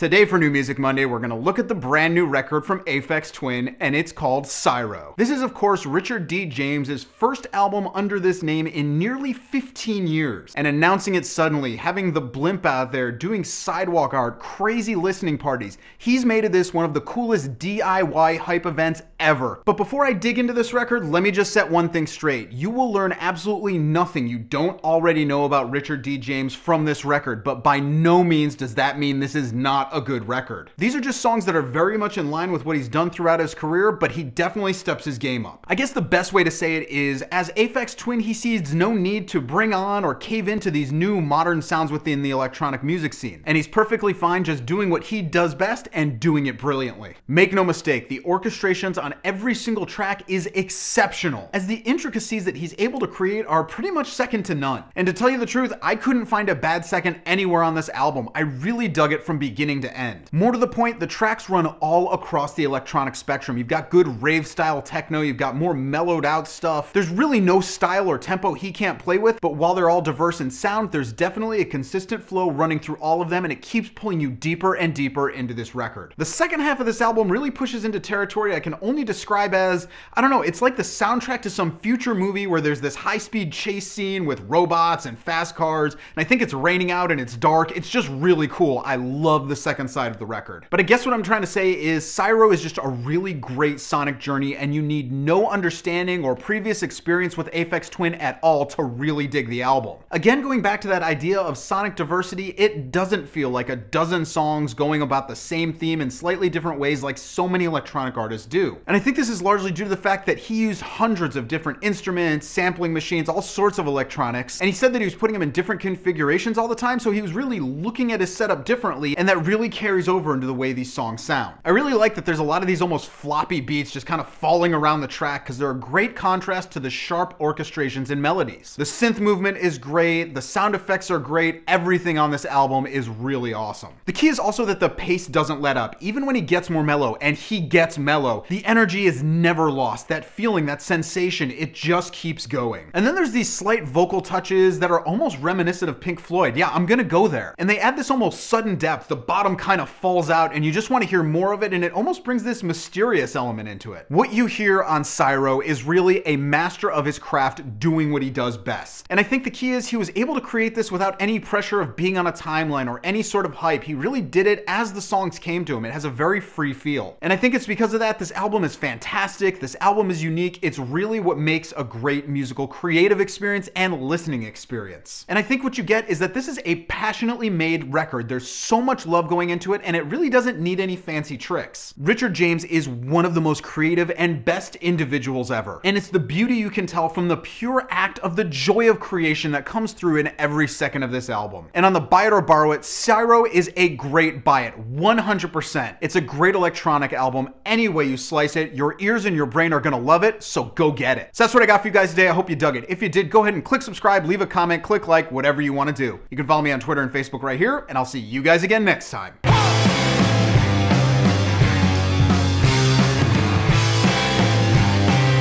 Today for New Music Monday, we're gonna look at the brand new record from Aphex Twin, and it's called Syro. This is, of course, Richard D. James's first album under this name in nearly 15 years. And announcing it suddenly, having the blimp out there, doing sidewalk art, crazy listening parties, he's made of this one of the coolest DIY hype events ever. But before I dig into this record, let me just set one thing straight. You will learn absolutely nothing you don't already know about Richard D. James from this record, but by no means does that mean this is not a good record. These are just songs that are very much in line with what he's done throughout his career, but he definitely steps his game up. I guess the best way to say it is, as Aphex Twin, he sees no need to bring on or cave into these new modern sounds within the electronic music scene. And he's perfectly fine just doing what he does best and doing it brilliantly. Make no mistake, the orchestrations on every single track is exceptional, as the intricacies that he's able to create are pretty much second to none. And to tell you the truth, I couldn't find a bad second anywhere on this album. I really dug it from beginning to end. More to the point, the tracks run all across the electronic spectrum. You've got good rave style techno, you've got more mellowed out stuff. There's really no style or tempo he can't play with, but while they're all diverse in sound, there's definitely a consistent flow running through all of them, and it keeps pulling you deeper and deeper into this record. The second half of this album really pushes into territory I can only describe as, I don't know, it's like the soundtrack to some future movie where there's this high-speed chase scene with robots and fast cars, and I think it's raining out and it's dark. It's just really cool. I love the second side of the record. But I guess what I'm trying to say is Syro is just a really great sonic journey, and you need no understanding or previous experience with Aphex Twin at all to really dig the album. Again, going back to that idea of sonic diversity, it doesn't feel like a dozen songs going about the same theme in slightly different ways like so many electronic artists do. And I think this is largely due to the fact that he used hundreds of different instruments, sampling machines, all sorts of electronics, and he said that he was putting them in different configurations all the time, so he was really looking at his setup differently, and that really carries over into the way these songs sound. I really like that there's a lot of these almost floppy beats just kind of falling around the track because they're a great contrast to the sharp orchestrations and melodies. The synth movement is great, the sound effects are great, everything on this album is really awesome. The key is also that the pace doesn't let up. Even when he gets more mellow, and he gets mellow, the energy is never lost. That feeling, that sensation, it just keeps going. And then there's these slight vocal touches that are almost reminiscent of Pink Floyd. Yeah, I'm gonna go there. And they add this almost sudden depth. The bottom kind of falls out and you just want to hear more of it, and it almost brings this mysterious element into it. What you hear on Syro is really a master of his craft doing what he does best. And I think the key is he was able to create this without any pressure of being on a timeline or any sort of hype. He really did it as the songs came to him. It has a very free feel. And I think it's because of that this album is fantastic. This album is unique. It's really what makes a great musical creative experience and listening experience. And I think what you get is that this is a passionately made record. There's so much love going into it, and it really doesn't need any fancy tricks. Richard James is one of the most creative and best individuals ever. And it's the beauty you can tell from the pure act of the joy of creation that comes through in every second of this album. And on the buy it or borrow it, Syro is a great buy it, 100%. It's a great electronic album. Any way you slice it, your ears and your brain are gonna love it, so go get it. So that's what I got for you guys today. I hope you dug it. If you did, go ahead and click subscribe, leave a comment, click like, whatever you want to do. You can follow me on Twitter and Facebook right here, and I'll see you guys again next time.